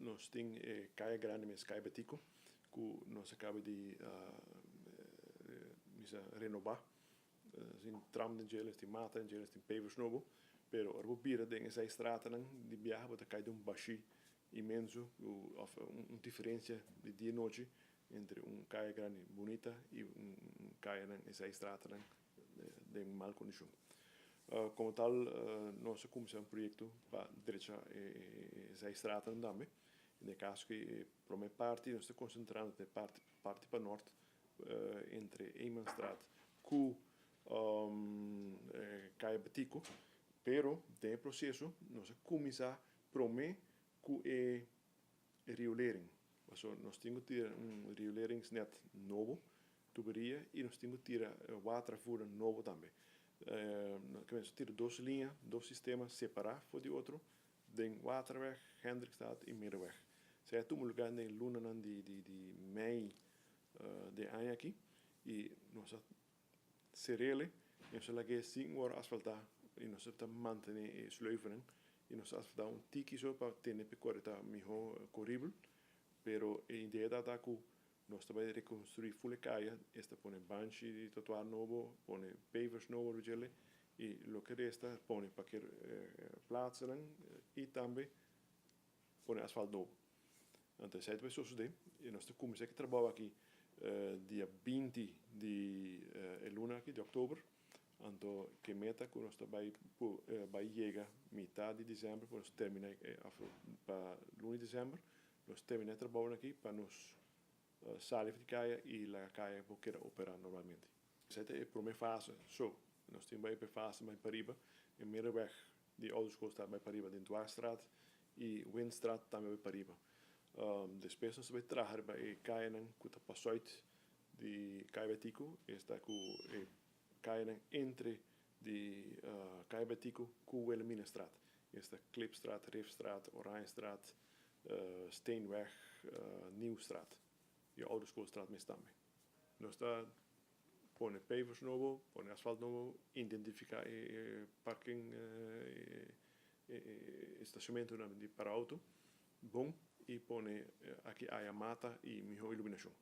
nós tem Caya Grandi, mas Caya Betico, que nós acaba de renovar. Zijn tram de geles, die mata de geles, die pavers novo, pero a bira de essa estrada de viajar, bota cai de baixi imenso, of diferença de dia e noite entre Caya Grandi bonita e Caya essa estrada de mal condição. Como tal, nós começamos projeto para direita essa estrada também. No caso que para minha parte nós estamos concentrando na parte para norte entre Eimannstraat com Caya Betico, pero tem processo nós começar prometer com riolering. Nós temos que ter rioleringsnet novo, tuberia e nós temos que ter watervoer novo também. Nós temos duas linhas, dois sistemas separados um do outro, den waterweg, Hendrikstad e Middenweg. Se é um lugar na luna de mei de ano aqui e nós serele, nós lá 5 horas asfaltar e nós estamos mantendo sleuveren e nós asfaltar tiki so para ter pecorita melhor corrível, pero a ideia da que nós também reconstruir full Caya, esta põe banchi de trotuar novo, põe pavers novo e o que resta põe para que plaatsen e também põe asfalto novo. Então, se é pessoas de e nós começamos a trabalhar aqui dia 20 de luna aqui de outubro, então que meta que nós vai chegar metade de dezembro, para nós terminar para luna de dezembro, nós terminar trabalhando aqui para nós sair de Caya e a Caya poder operar normalmente. Essa é a primeira fase, nós temos a fase mais para riba, em Middenweg, de oude school está mais para riba, de Dwarsstraat e Windstraat também para riba. Depois nós vamos trabalhar para a Caya que está passando de Caya Betico, está com a Caya entre de Caya Betico com o Elminenstraat. Esta Klipstraat, Rifstraat, Oranjestraat, Steenweg, Nieuwstraat. E a oude schoolstraat mesmo também. Nós está põe pavers novo, põe asfalto novo, identificar parking, estacionamento de para auto, bom, e põe aqui a mata e melhor iluminação.